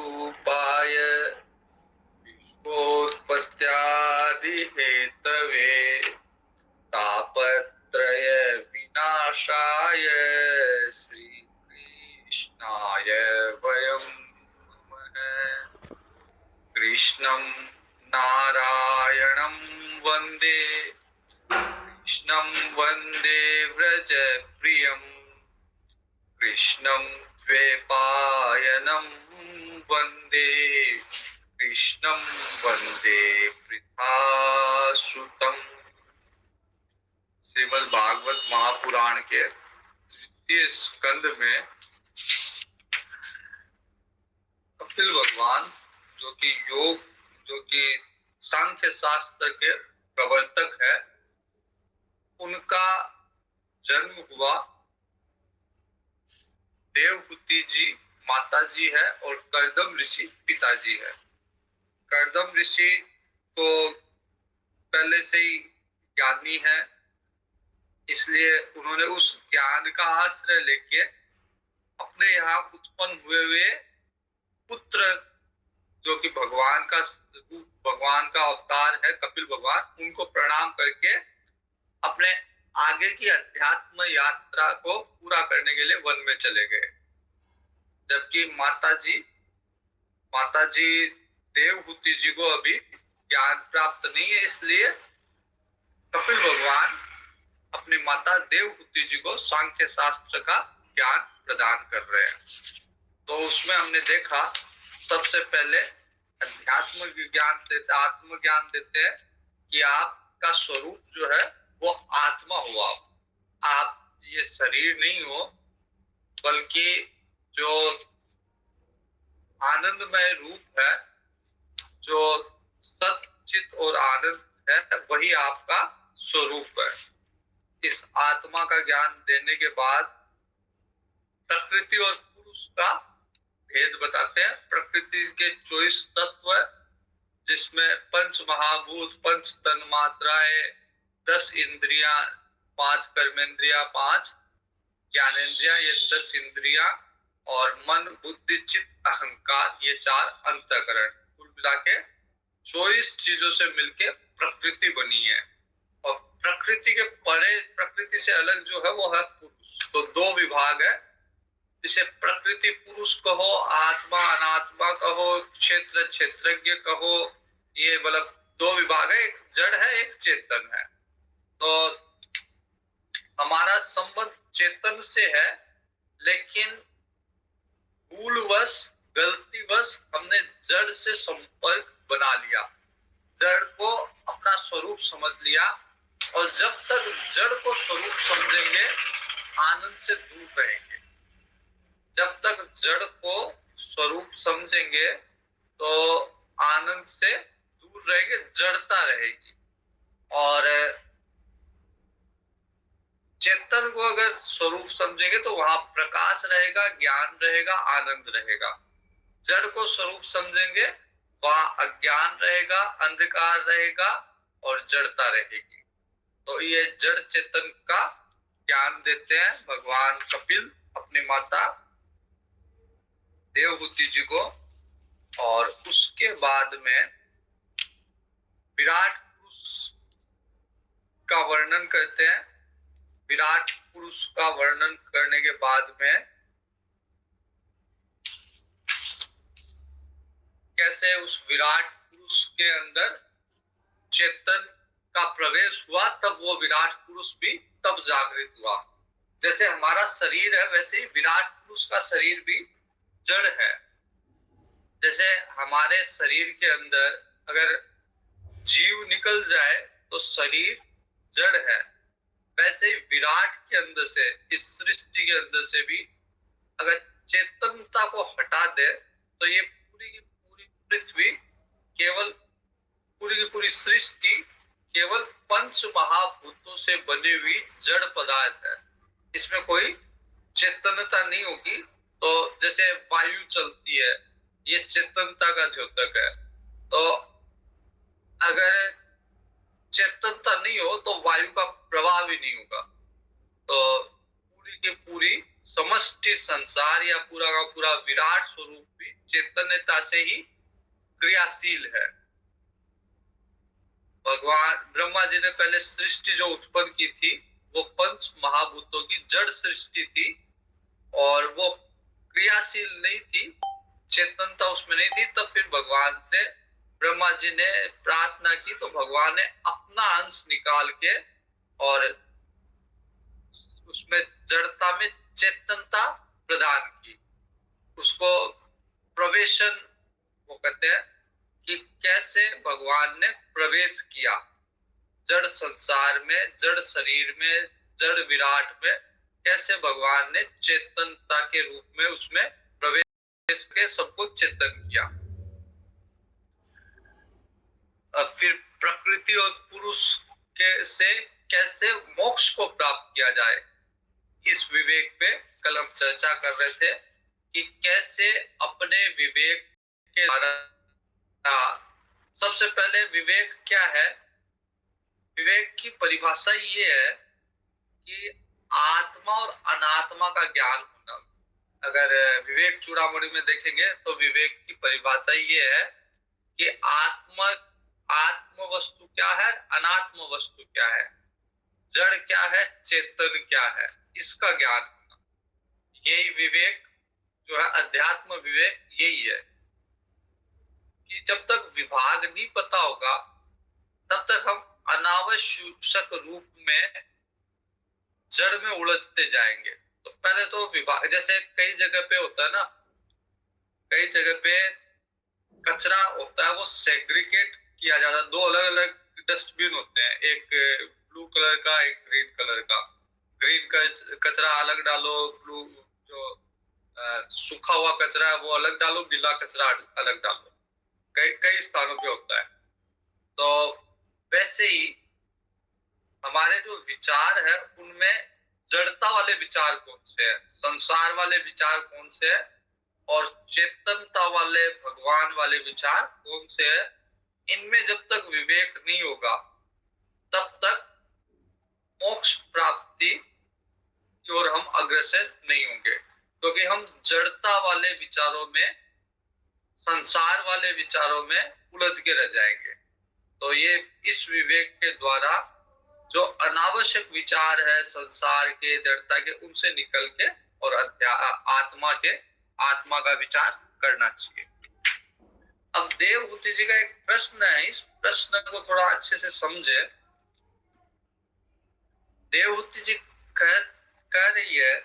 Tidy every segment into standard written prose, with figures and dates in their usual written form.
रूपाय विश्वोत्पत्त्यादिहेतवे तापत्रय विनाशाय श्रीकृष्णाय वयं नुमः। कृष्णं नारायणं वन्दे कृष्णं वन्दे व्रजप्रियम् कृष्णं द्वैपायनं वन्दे कृष्णं वन्दे वृथासुतम्। श्रीमद् भागवत महापुराण के तृतीय स्कंद में कपिल भगवान जो कि सांख्य शास्त्र के प्रवर्तक है, उनका जन्म हुआ। देवहूति जी माता जी है और कर्दम ऋषि पिताजी है। कर्दम ऋषि तो पहले से ही ज्ञानी है, इसलिए उन्होंने उस ज्ञान का आश्रय लेके अपने यहाँ उत्पन्न हुए पुत्र, जो कि भगवान का अवतार है कपिल भगवान, उनको प्रणाम करके अपने आगे की अध्यात्म यात्रा को पूरा करने के लिए वन में चले गए। जबकि माता जी देवहूति जी को अभी ज्ञान प्राप्त नहीं है, इसलिए कपिल भगवान अपनी माता देवहूति जी को सांख्य शास्त्र का ज्ञान प्रदान कर रहे हैं। तो उसमें हमने देखा सबसे पहले आत्मज्ञान देते हैं कि आपका स्वरूप जो है वो आत्मा हुआ, आप ये शरीर नहीं हो, बल्कि जो आनंदमय रूप है, जो सच्चित और आनंद है, वही आपका स्वरूप है। इस आत्मा का ज्ञान देने के बाद प्रकृति और पुरुष का भेद बताते हैं। प्रकृति के 24 तत्व, जिसमें पंच महाभूत, पंच तन्मात्राएं, 10 इंद्रियां, 5 कर्मेंद्रिया, 5 ज्ञानेंद्रिया, ये 10 इंद्रिया, और मन, बुद्धि, चित्त, अहंकार, ये 4 अंतःकरण, कुल मिला के 24 चीजों से मिलके प्रकृति बनी है। और प्रकृति के परे, प्रकृति से अलग जो है वो है पुरुष। तो 2 विभाग है, जिसे प्रकृति पुरुष कहो, आत्मा अनात्मा कहो, क्षेत्र क्षेत्रज्ञ कहो, ये मतलब 2 विभाग है, एक जड़ है, एक चेतन है। तो हमारा संबंध चेतन से है, लेकिन भूलवश, गलतीवश हमने जड़ से संपर्क बना लिया, जड़ को अपना स्वरूप समझ लिया। और जब तक जड़ को स्वरूप समझेंगे, आनंद से दूर रहेंगे। जब तक जड़ को स्वरूप समझेंगे तो आनंद से दूर रहेंगे, जड़ता रहेगी। और चेतन को अगर स्वरूप समझेंगे तो वहां प्रकाश रहेगा, ज्ञान रहेगा, आनंद रहेगा। जड़ को स्वरूप समझेंगे, वहां अज्ञान रहेगा, अंधकार रहेगा और जड़ता रहेगी। तो ये जड़ चेतन का ज्ञान देते हैं भगवान कपिल अपनी माता देवहूति जी को। और उसके बाद में विराट पुरुष का वर्णन करते हैं। विराट पुरुष का वर्णन करने के बाद में कैसे उस विराट पुरुष के अंदर चेतन का प्रवेश हुआ, तब वो विराट पुरुष भी तब जागृत हुआ। जैसे हमारा शरीर है, वैसे ही विराट पुरुष का शरीर भी जड़ है। जैसे हमारे शरीर के अंदर अगर जीव निकल जाए तो शरीर जड़ है, वैसे ही विराट के अंदर से, इस सृष्टि के अंदर से भी अगर चेतनता को हटा दे तो ये पूरी की पूरी पृथ्वी, केवल पूरी की पूरी सृष्टि केवल पंच महाभूतों से बनी हुई जड़ पदार्थ है। इसमें कोई चेतनता नहीं होगी। तो जैसे वायु चलती है, ये चेतनता का द्योतक है। तो अगर चेतनता नहीं हो तो वायु का प्रवाह भी नहीं होगा। तो पूरी की पूरी समष्टि संसार या पूरा का पूरा विराट स्वरूप भी चैतन्यता से ही क्रियाशील है। भगवान ब्रह्मा जी ने पहले सृष्टि जो उत्पन्न की थी वो पंच महाभूतों की जड़ सृष्टि थी और वो क्रियाशील नहीं थी, चेतनता उसमें नहीं थी। तब फिर भगवान से ब्रह्मा जी ने प्रार्थना की तो भगवान ने अपना अंश निकाल के और उसमें जड़ता में चेतनता प्रदान की। उसको प्रवेशन वो कहते हैं कि कैसे भगवान ने प्रवेश किया जड़ संसार में, जड़ शरीर में, जड़ विराट में, कैसे भगवान ने चेतनता के रूप में उसमें प्रवेश के सबको चेतन किया। फिर प्रकृति और पुरुष के से कैसे मोक्ष को प्राप्त किया जाए, इस विवेक पे कल हम चर्चा कर रहे थे कि कैसे अपने विवेक के द्वारा। सबसे पहले विवेक क्या है? विवेक की परिभाषा ये है कि आत्मा और अनात्मा का ज्ञान होना। अगर विवेक चूड़ामणि में देखेंगे तो विवेक की परिभाषा ये है कि आत्म वस्तु क्या है, अनात्म वस्तु क्या है, जड़ क्या है, चेतन क्या है, इसका ज्ञान होना। यही विवेक जो है, अध्यात्म विवेक यही है कि जब तक विभाग नहीं पता होगा तब तक हम अनावश्यक रूप में जड़ में उलझते जाएंगे। तो पहले तो विभाग, जैसे कई जगह पे होता है ना, कई जगह पे कचरा होता है वो सेग्रीगेट किया जाता है। दो अलग अलग डस्टबिन होते हैं, एक ब्लू कलर का, एक ग्रीन कलर का। ग्रीन का कचरा अलग डालो, ब्लू जो सूखा हुआ कचरा है वो अलग डालो, गीला कचरा अलग डालो। कई स्थानों पे होता है। तो वैसे ही हमारे जो विचार है उनमें जड़ता वाले विचार कौन से है, संसार वाले विचार कौन से है और चेतनता वाले भगवान वाले विचार कौन से है, इनमें जब तक विवेक नहीं होगा तब तक मोक्ष प्राप्ति की ओर हम अग्रसर नहीं होंगे। क्योंकि हम जड़ता वाले विचारों में, संसार वाले विचारों में उलझ के रह जाएंगे। तो ये इस विवेक के द्वारा जो अनावश्यक विचार है संसार के, जड़ता के, उनसे निकल के और आत्मा का विचार करना चाहिए। अब देवहूति जी का एक प्रश्न है, इस प्रश्न को थोड़ा अच्छे से समझे। देवहूति जी कह रही है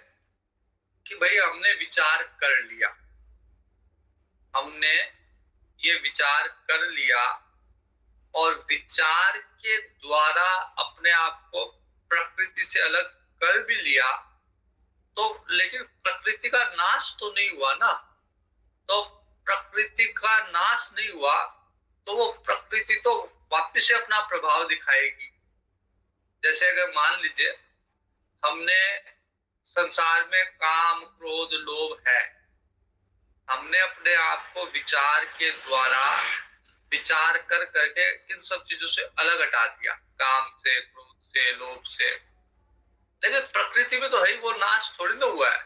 कि भाई हमने विचार कर लिया, हमने ये विचार कर लिया और विचार के द्वारा अपने आप को प्रकृति से अलग कर भी लिया, तो लेकिन प्रकृति का नाश तो नहीं हुआ ना। तो प्रकृति का नाश नहीं हुआ तो वो प्रकृति तो वापस से अपना प्रभाव दिखाएगी। जैसे अगर मान लीजिए हमने संसार में काम, क्रोध, लोभ है, हमने अपने आप को विचार के द्वारा विचार कर करके इन सब चीजों से अलग हटा दिया, काम से, क्रोध से, लोभ से। लेकिन प्रकृति में तो है ही, वो नाश थोड़ी ना हुआ है।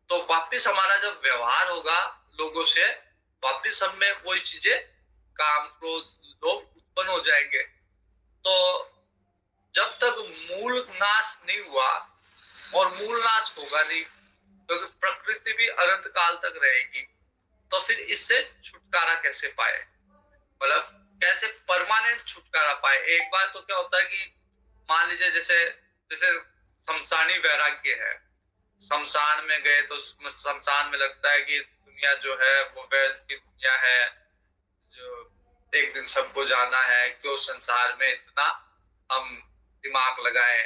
तो वापस हमारा जब व्यवहार होगा लोगों से, वापस हम में वही चीजें, काम, क्रोध, लोभ उत्पन्न हो जाएंगे। तो जब तक मूल नाश नहीं हुआ, और मूल नाश होगा नहीं क्योंकि तो प्रकृति भी अनंत काल तक रहेगी, तो फिर इससे छुटकारा कैसे पाए, मतलब कैसे परमानेंट छुटकारा पाए। एक बार तो क्या होता है कि मान लीजिए जैसे शमशानी वैराग्य है, शमशान में गए तो शमशान में लगता है कि दुनिया जो है वो वैध की दुनिया है, जो एक दिन सबको जाना है, क्यों संसार में इतना हम दिमाग लगाए।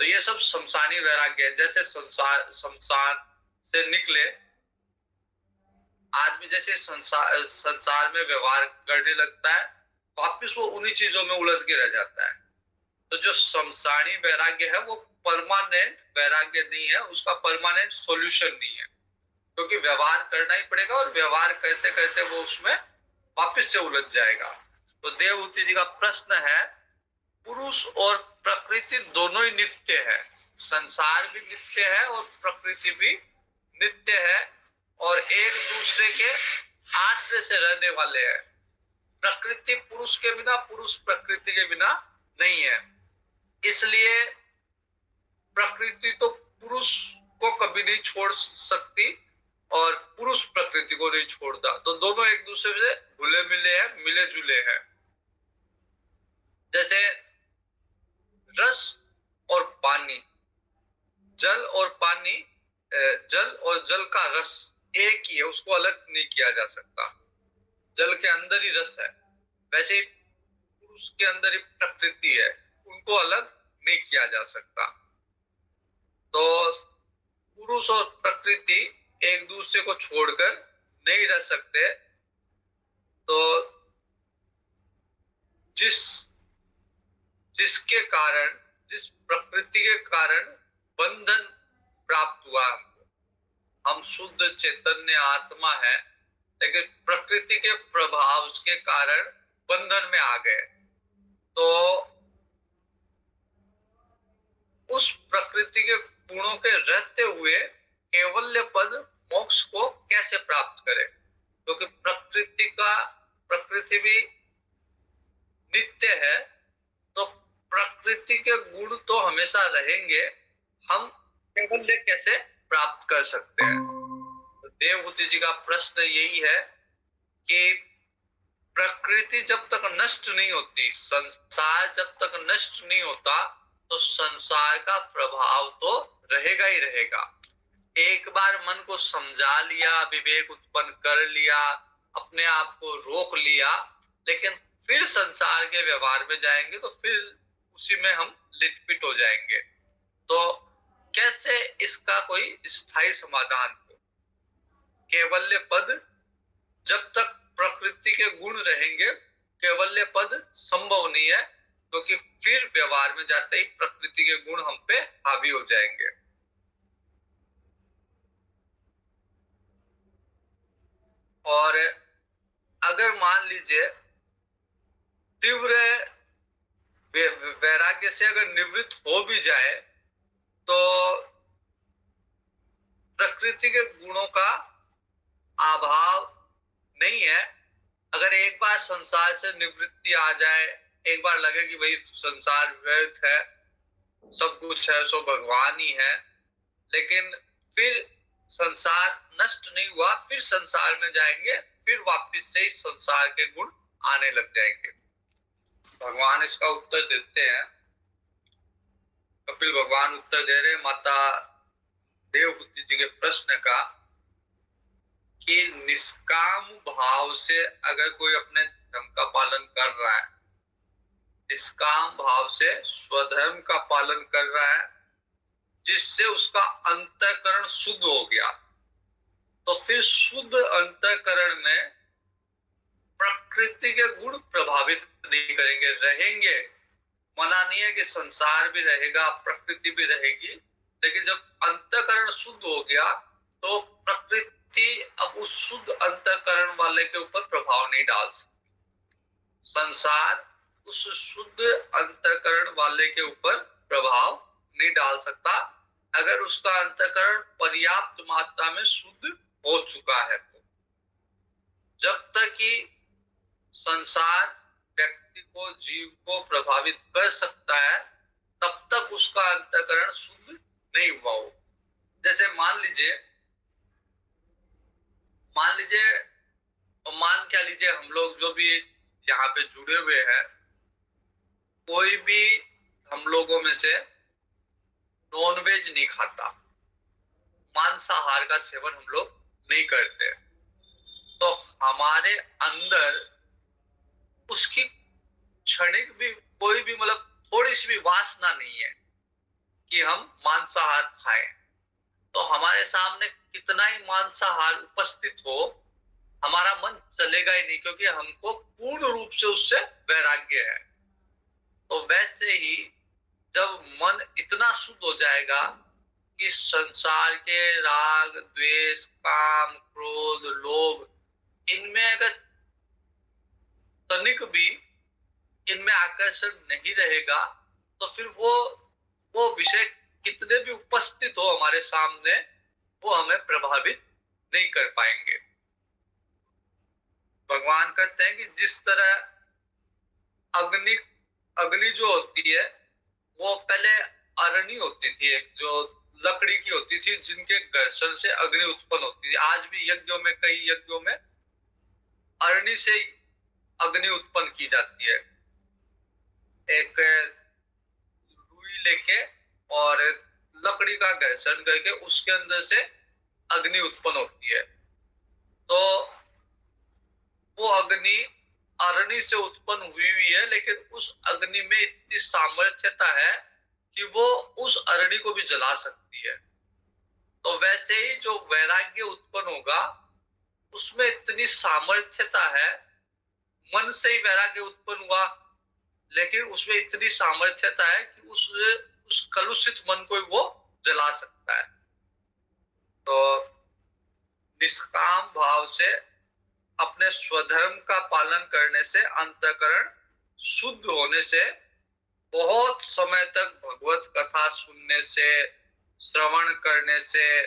तो ये सब शमशानी वैराग्य है। जैसे शमशान से निकले आदमी, जैसे संसार में व्यवहार करने लगता है, वापिस वो उन्हीं चीजों में उलझ के रह जाता है। तो जो शमशानी वैराग्य है वो परमानेंट वैराग्य नहीं है, उसका परमानेंट सॉल्यूशन नहीं है, क्योंकि व्यवहार करना ही पड़ेगा और व्यवहार करते करते वो उसमें वापस से उलझ जाएगा। तो देवहूति जी का प्रश्न है, पुरुष और प्रकृति दोनों ही नित्य है, संसार भी नित्य है और प्रकृति भी नित्य है और एक दूसरे के आश्रय से रहने वाले हैं। प्रकृति पुरुष के बिना, पुरुष प्रकृति के बिना नहीं है। इसलिए प्रकृति तो पुरुष को कभी नहीं छोड़ सकती और पुरुष प्रकृति को नहीं छोड़ता, तो दोनों एक दूसरे से घुले मिले हैं, मिले जुले हैं। जैसे रस और पानी, जल और पानी, जल और जल का रस एक ही है, उसको अलग नहीं किया जा सकता। जल के अंदर ही रस है, वैसे ही पुरुष के अंदर ही प्रकृति है, उनको अलग नहीं किया जा सकता। तो पुरुष और प्रकृति एक दूसरे को छोड़कर नहीं रह सकते। तो जिसके कारण, जिस प्रकृति के कारण बंधन प्राप्त हुआ हमको, हम शुद्ध चैतन्य आत्मा है, लेकिन प्रकृति के प्रभाव के कारण बंधन में आ गए। तो उस प्रकृति के गुणों के रहते हुए कैवल्य पद मोक्ष को कैसे प्राप्त करें? क्योंकि प्रकृति भी नित्य है, तो प्रकृति के गुण तो हमेशा रहेंगे, हम कैवल्य कैसे प्राप्त कर सकते हैं? तो देवहूति जी का प्रश्न यही है कि प्रकृति जब तक नष्ट नहीं होती, संसार जब तक नष्ट नहीं होता, तो संसार का प्रभाव तो रहेगा ही रहेगा। एक बार मन को समझा लिया, विवेक उत्पन्न कर लिया, अपने आप को रोक लिया, लेकिन फिर संसार के व्यवहार में जाएंगे तो फिर उसी में हम लिटपिट हो जाएंगे। तो कैसे इसका कोई स्थायी समाधान हो? कैवल्य पद, जब तक प्रकृति के गुण रहेंगे कैवल्य पद संभव नहीं है, क्योंकि फिर व्यवहार में जाते ही प्रकृति के गुण हम पे हावी हो जाएंगे। और अगर मान लीजिए तीव्र वैराग्य से अगर निवृत्त हो भी जाए, तो प्रकृति के गुणों का अभाव नहीं है। अगर एक बार संसार से निवृत्ति आ जाए, एक बार लगे कि भाई संसार व्यर्थ है, सब कुछ है सो भगवान ही है, लेकिन फिर संसार नष्ट नहीं हुआ, फिर संसार में जाएंगे, फिर वापस से ही संसार के गुण आने लग जाएंगे। भगवान इसका उत्तर देते हैं, कपिल भगवान उत्तर दे रहे माता देवहूति जी के प्रश्न का, कि निष्काम भाव से अगर कोई अपने धर्म का पालन कर रहा है, निष्काम भाव से स्वधर्म का पालन कर रहा है, जिससे उसका अंतःकरण शुद्ध हो गया, तो फिर शुद्ध अंतःकरण में प्रकृति के गुण प्रभावित नहीं करेंगे, रहेंगे। मना नहीं है कि संसार भी रहेगा, प्रकृति भी रहेगी, लेकिन जब अंतःकरण शुद्ध हो गया तो प्रकृति अब उस शुद्ध अंतःकरण वाले के ऊपर प्रभाव नहीं डाल सकती। संसार उस शुद्ध अंतःकरण वाले के ऊपर प्रभाव नहीं डाल सकता, अगर उसका अंतःकरण पर्याप्त मात्रा में शुद्ध हो चुका है। तो जब तक कि संसार व्यक्ति को, जीव को प्रभावित कर सकता है, तब तक उसका अंतःकरण शुद्ध नहीं हुआ हो। जैसे मान लीजिए मान क्या लीजिए, हम लोग जो भी यहाँ पे जुड़े हुए हैं, कोई भी हम लोगों में से नॉनवेज नहीं खाता, मांसाहार का सेवन हम लोग नहीं करते, तो हमारे अंदर उसकी क्षणिक भी कोई भी मतलब थोड़ी सी भी वासना नहीं है कि हम मांसाहार खाएं। तो हमारे सामने कितना ही मांसाहार उपस्थित हो, हमारा मन चलेगा ही नहीं, क्योंकि हमको पूर्ण रूप से उससे वैराग्य है। तो वैसे ही जब मन इतना शुद्ध हो जाएगा कि संसार के राग, द्वेष, काम, क्रोध, लोभ, इनमें अगर तनिक भी इनमें आकर्षण नहीं रहेगा, तो फिर वो विषय कितने भी उपस्थित हो हमारे सामने, वो हमें प्रभावित नहीं कर पाएंगे। भगवान कहते हैं कि जिस तरह अग्नि अग्नि जो होती है वो पहले अरणी होती थी, एक जो लकड़ी की होती थी, जिनके घर्षण से अग्नि उत्पन्न होती थी। आज भी यज्ञों में, कई यज्ञों में अरणी से ही अग्नि उत्पन्न की जाती है। एक रुई लेके और लकड़ी का घर्षण करके उसके अंदर से अग्नि उत्पन्न होती है। तो वो अग्नि अरणी से उत्पन्न हुई है, लेकिन उस अग्नि में इतनी सामर्थ्यता है कि वो उस अरणी को भी जला सकती है। तो वैसे ही जो वैराग्य उत्पन्न होगा उसमें इतनी सामर्थ्यता है। मन से ही वैराग्य उत्पन्न हुआ, लेकिन उसमें इतनी सामर्थ्यता है कि उस कलुषित मन को वो जला सकता है। तो निष्काम भाव से अपने स्वधर्म का पालन करने से, अंतःकरण शुद्ध होने से, बहुत समय तक भगवत कथा सुनने से, श्रवण करने से,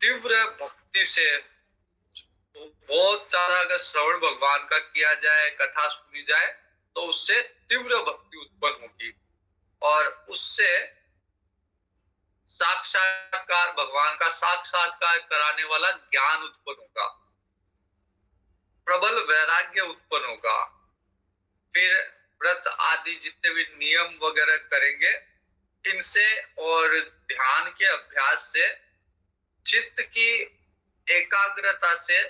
तीव्र भक्ति से, बहुत ज्यादा अगर श्रवण भगवान का किया जाए, कथा सुनी जाए, तो उससे तीव्र भक्ति उत्पन्न होगी और उससे साक्षात्कार, भगवान का साक्षात्कार कराने वाला ज्ञान उत्पन्न होगा, प्रबल वैराग्य उत्पन्न होगा। फिर व्रत आदि जितने भी नियम वगैरह करेंगे, इनसे और ध्यान के अभ्यास से, चित्त की एकाग्रता से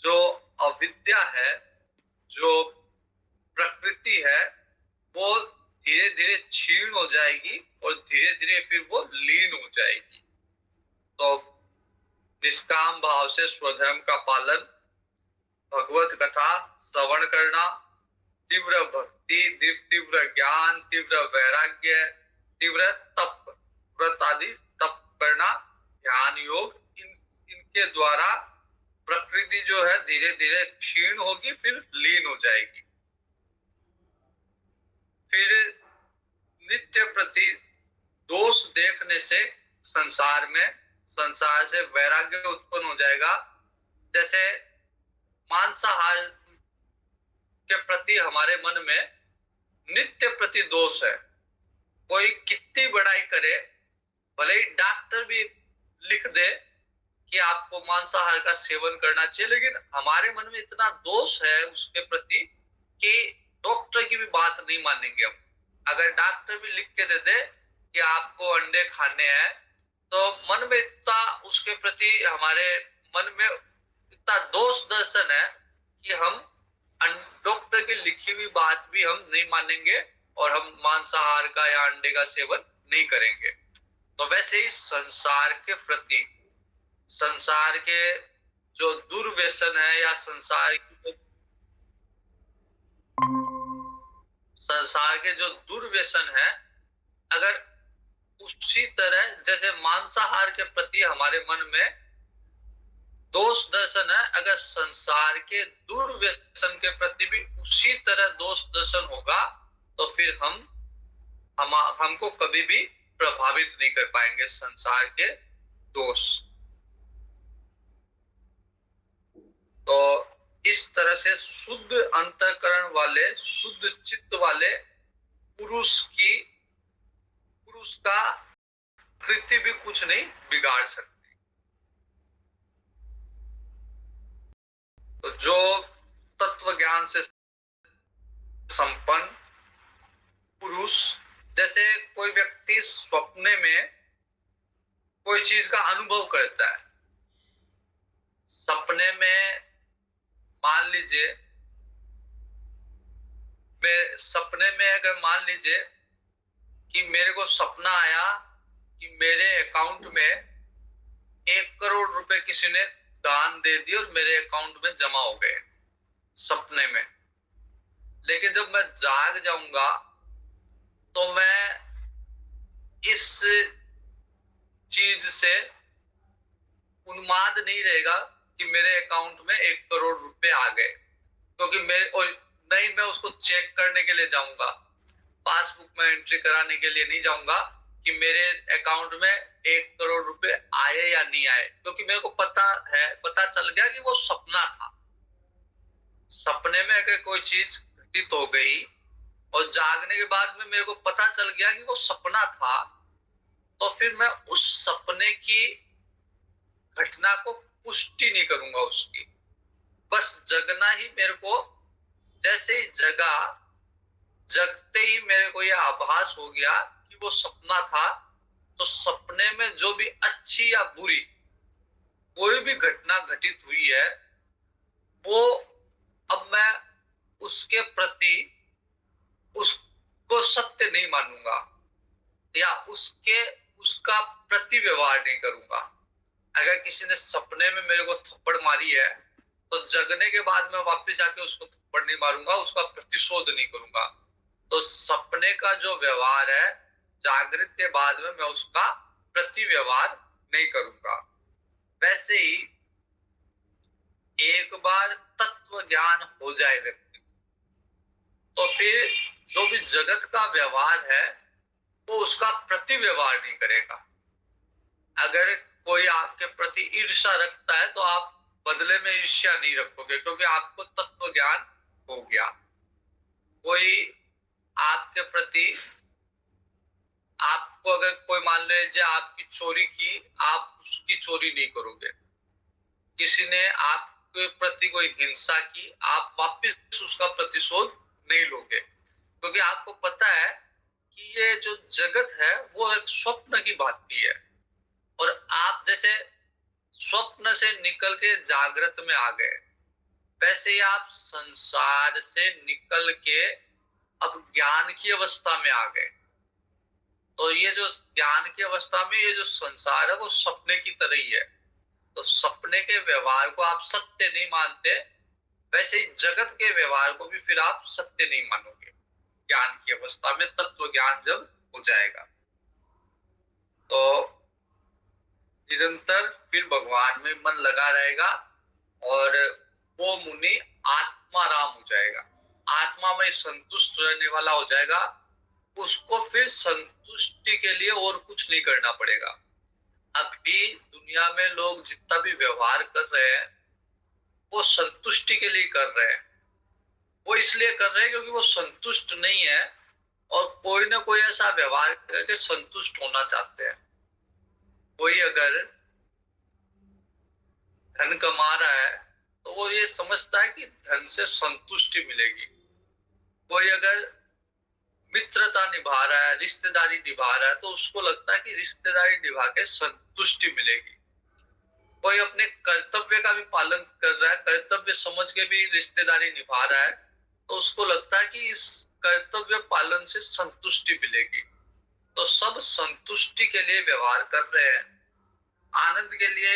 जो अविद्या है, जो प्रकृति है, वो धीरे धीरे क्षीण हो जाएगी और धीरे धीरे फिर वो लीन हो जाएगी। तो निष्काम भाव से स्वधर्म का पालन, भगवत कथा श्रवण करना, तीव्र भक्ति, तीव्र ज्ञान, तीव्र वैराग्य, तीव्र तप, व्रत आदि तप करना, ध्यान योग, इनके द्वारा प्रकृति जो है धीरे धीरे क्षीण होगी, फिर लीन हो जाएगी। फिर नित्य प्रति दोष देखने से संसार से वैराग्य उत्पन्न हो जाएगा। जैसे मांसाहार के प्रति हमारे मन में नित्य प्रति दोष है। कोई कितनी बड़ाई करे, भले ही डॉक्टर भी लिख दे कि आपको मांसाहार का सेवन करना चाहिए, लेकिन हमारे मन में इतना दोष है उसके प्रति कि डॉक्टर की भी बात नहीं मानेंगे हम। अगर डॉक्टर भी लिख के दे दे कि आपको अंडे खाने हैं, तो मन में इतना उसके प्रति, हमारे मन में इतना दोष दर्शन है कि हम डॉक्टर की लिखी हुई बात भी हम नहीं मानेंगे और हम मांसाहार का या अंडे का सेवन नहीं करेंगे। तो वैसे ही संसार के प्रति, संसार के जो दुर्व्यसन है या संसार के जो दुर्व्यसन है, अगर उसी तरह जैसे मांसाहार के प्रति हमारे मन में दोष दर्शन है, अगर संसार के दुर्व्यसन के प्रति भी उसी तरह दोष दर्शन होगा, तो फिर हमको कभी भी प्रभावित नहीं कर पाएंगे संसार के दोष। तो इस तरह से शुद्ध अंतःकरण वाले, शुद्ध चित्त वाले पुरुष का कृति भी कुछ नहीं बिगाड़ सकती। तो जो तत्व ज्ञान से संपन्न पुरुष, जैसे कोई व्यक्ति स्वप्ने में कोई चीज का अनुभव करता है, सपने में मान लीजिए, सपने में अगर मान लीजिए कि मेरे को सपना आया कि मेरे अकाउंट में 1 करोड़ रुपए किसी ने दान दे दिए और मेरे अकाउंट में जमा हो गए सपने में। लेकिन जब मैं जाग जाऊंगा तो मैं इस चीज से उन्माद नहीं रहेगा कि मेरे अकाउंट में 1 करोड़ रुपए आ गए। क्योंकि नहीं मैं उसको चेक करने के लिए जाऊंगा, पासबुक में एंट्री कराने के लिए नहीं जाऊंगा कि मेरे अकाउंट में 1 करोड़ रुपए आए या नहीं आए, क्योंकि मेरे को पता चल गया कि वो सपना था। सपने में अगर कोई चीज घटित हो गई और जागने के बाद में मेरे को पता चल गया कि वो सपना था, तो फिर मैं उस सपने की घटना को पुष्टि नहीं करूंगा उसकी। बस जगना ही मेरे को, जैसे ही जगा, जगते ही मेरे को यह आभास हो गया कि वो सपना था, तो सपने में जो भी अच्छी या बुरी कोई भी घटना घटित हुई है, वो अब मैं उसके प्रति उसको सत्य नहीं मानूंगा या उसका प्रति व्यवहार नहीं करूंगा। अगर किसी ने सपने में मेरे को थप्पड़ मारी है, तो जगने के बाद मैं वापस जाके उसको थप्पड़ नहीं मारूंगा, उसका प्रतिशोध नहीं करूंगा। तो सपने का जो व्यवहार है, जागृत के बाद में मैं उसका प्रति व्यवहार नहीं करूंगा। वैसे ही एक बार तत्व ज्ञान हो जाए व्यक्ति, तो फिर जो भी जगत का व्यवहार है वो उसका प्रति व्यवहार नहीं करेगा। अगर कोई आपके प्रति ईर्ष्या रखता है तो आप बदले में ईर्ष्या नहीं रखोगे, क्योंकि आपको तत्व ज्ञान हो गया। कोई आपके प्रति, आपको अगर कोई मान लीजिए आपकी चोरी की, आप उसकी चोरी नहीं करोगे। किसी ने आपके प्रति कोई हिंसा की, आप वापस उसका प्रतिशोध नहीं लोगे, क्योंकि आपको पता है कि ये जो जगत है वो एक स्वप्न की भांति है, और आप जैसे स्वप्न से निकल के जागृत में आ गए, वैसे ही आप संसार से निकल के अब ज्ञान की अवस्था में आ गए। तो ये जो ज्ञान की अवस्था में ये जो संसार है वो सपने की तरह ही है। तो सपने के व्यवहार को आप सत्य नहीं मानते, वैसे ही जगत के व्यवहार को भी फिर आप सत्य नहीं मानोगे ज्ञान की अवस्था में, तत्व ज्ञान जब हो जाएगा। तो निरंतर फिर भगवान में मन लगा रहेगा और वो मुनि आत्माराम हो जाएगा, आत्मा में संतुष्ट रहने वाला हो जाएगा। उसको फिर संतुष्टि के लिए और कुछ नहीं करना पड़ेगा। अभी दुनिया में लोग जितना भी व्यवहार कर रहे हैं वो संतुष्टि के लिए कर रहे हैं। वो इसलिए कर रहे हैं क्योंकि वो संतुष्ट नहीं है और कोई ना कोई ऐसा व्यवहार करके संतुष्ट होना चाहते हैं। कोई अगर धन कमा रहा है तो वो ये समझता है कि धन से संतुष्टि मिलेगी। कोई अगर मित्रता निभा रहा है, रिश्तेदारी निभा रहा है, तो उसको लगता है कि रिश्तेदारी निभा के संतुष्टि मिलेगी। कोई अपने कर्तव्य का भी पालन कर रहा है, कर्तव्य समझ के भी रिश्तेदारी निभा रहा है, तो उसको लगता है कि इस कर्तव्य पालन से संतुष्टि मिलेगी। तो सब संतुष्टि के लिए व्यवहार कर रहे हैं, आनंद के लिए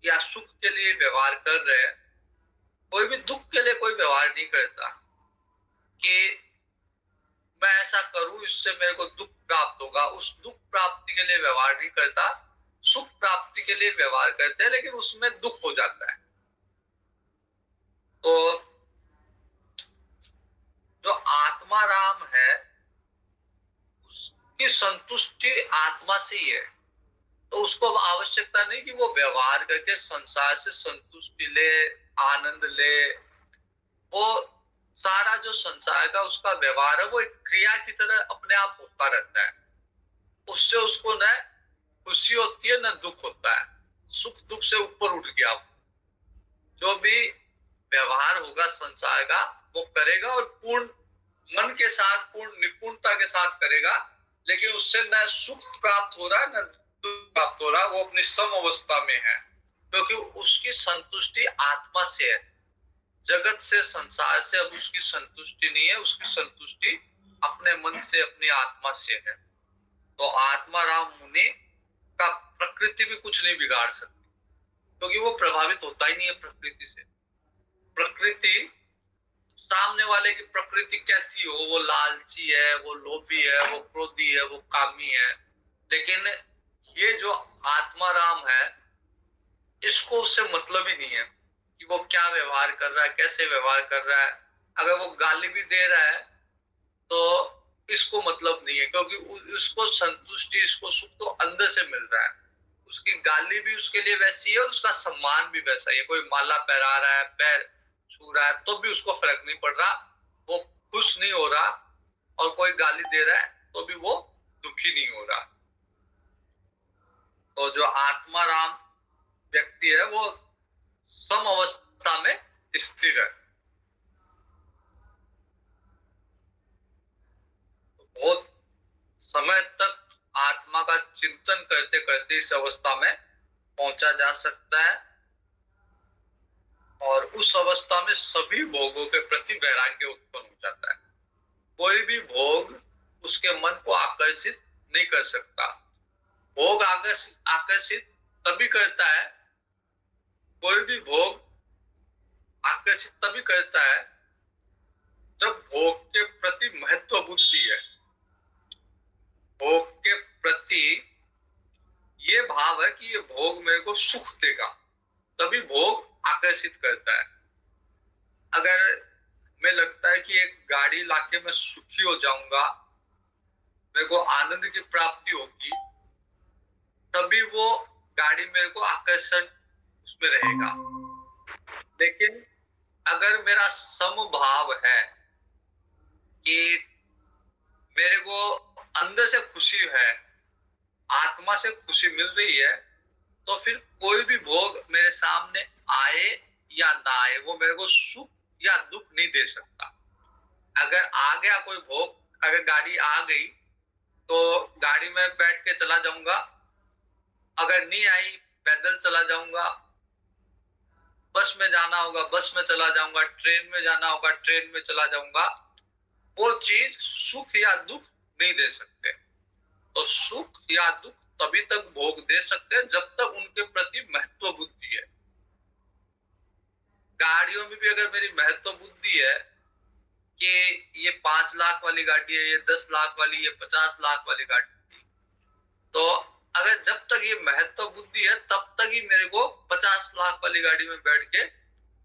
या सुख के लिए व्यवहार कर रहे हैं। कोई भी दुख के लिए कोई व्यवहार नहीं करता कि मैं ऐसा करूं इससे मेरे को दुख प्राप्त होगा। उस दुख प्राप्ति के लिए व्यवहार नहीं करता, सुख प्राप्ति के लिए व्यवहार करते हैं, लेकिन उसमें दुख हो जाता है। तो जो आत्मा राम है उसकी संतुष्टि आत्मा से ही है। तो उसको अब आवश्यकता नहीं कि वो व्यवहार करके संसार से संतुष्टि ले, आनंद ले। वो सारा जो संसार का उसका व्यवहार है वो एक क्रिया की तरह अपने आप होता रहता है। उससे उसको न खुशी होती है न दुख होता है, सुख दुख से ऊपर उठ गया। जो भी व्यवहार होगा संसार का वो करेगा और पूर्ण मन के साथ, पूर्ण निपुणता के साथ करेगा, लेकिन उससे न सुख प्राप्त हो रहा है न दुख प्राप्त हो रहा है। वो अपनी सम अवस्था में है, क्योंकि उसकी संतुष्टि आत्मा से है। जगत से, संसार से अब उसकी संतुष्टि नहीं है, उसकी संतुष्टि अपने मन से, अपनी आत्मा से है। तो आत्मा राम मुनि का प्रकृति भी कुछ नहीं बिगाड़ सकती, क्योंकि वो प्रभावित होता ही नहीं है प्रकृति से। प्रकृति, सामने वाले की प्रकृति कैसी हो, वो लालची है, वो लोभी है, वो क्रोधी है, वो कामी है, लेकिन ये जो आत्मा राम है इसको उससे मतलब ही नहीं है कि वो क्या व्यवहार कर रहा है, कैसे व्यवहार कर रहा है। अगर वो गाली भी दे रहा है तो इसको मतलब नहीं है, क्योंकि उसको संतुष्टि, इसको सुख तो अंदर से मिल रहा है। उसकी गाली भी उसके लिए वैसी है और उसका सम्मान भी वैसा ही है। कोई माला पहरा रहा है, पैर छू रहा है, तो भी उसको फर्क नहीं पड़ रहा, वो खुश नहीं हो रहा। और कोई गाली दे रहा है तो भी वो दुखी नहीं हो रहा। तो जो आत्माराम व्यक्ति है वो सम अवस्था में स्थिर है। तो बहुत समय तक आत्मा का चिंतन करते करते इस अवस्था में पहुंचा जा सकता है, और उस अवस्था में सभी भोगों के प्रति वैराग्य उत्पन्न हो जाता है। कोई भी भोग उसके मन को आकर्षित नहीं कर सकता। भोग आकर्षित तभी करता है, कोई भी भोग आकर्षित तभी करता है जब भोग के प्रति महत्व बुद्धि है। भोग के प्रति ये भाव है कि ये भोग मेरे को सुख देगा, तभी भोग आकर्षित करता है। अगर मैं लगता है कि एक गाड़ी लाके मैं सुखी हो जाऊंगा, मेरे को आनंद की प्राप्ति होगी, तभी वो गाड़ी मेरे को आकर्षण उसमें रहेगा। लेकिन अगर मेरा समभाव है कि मेरे को अंदर से खुशी है, आत्मा से खुशी मिल रही है, तो फिर कोई भी भोग मेरे सामने आए या ना आए, वो मेरे को सुख या दुख नहीं दे सकता। अगर आ गया कोई भोग, अगर गाड़ी आ गई तो गाड़ी में बैठ के चला जाऊंगा, अगर नहीं आई पैदल चला जाऊंगा, बस में जाना होगा बस में चला जाऊंगा, ट्रेन में जाना होगा ट्रेन में चला जाऊंगा। वो चीज सुख या दुख नहीं दे सकते। तो सुख या दुख तभी तक भोग दे सकते हैं जब तक उनके प्रति महत्व बुद्धि है। गाड़ियों में भी अगर मेरी महत्व बुद्धि है कि ये 5 लाख वाली गाड़ी है, ये 10 लाख वाली, ये 50 लाख वाली गाड़ी, तो अगर जब तक ये महत्व बुद्धि है तब तक ही मेरे को 50 लाख वाली गाड़ी में बैठ के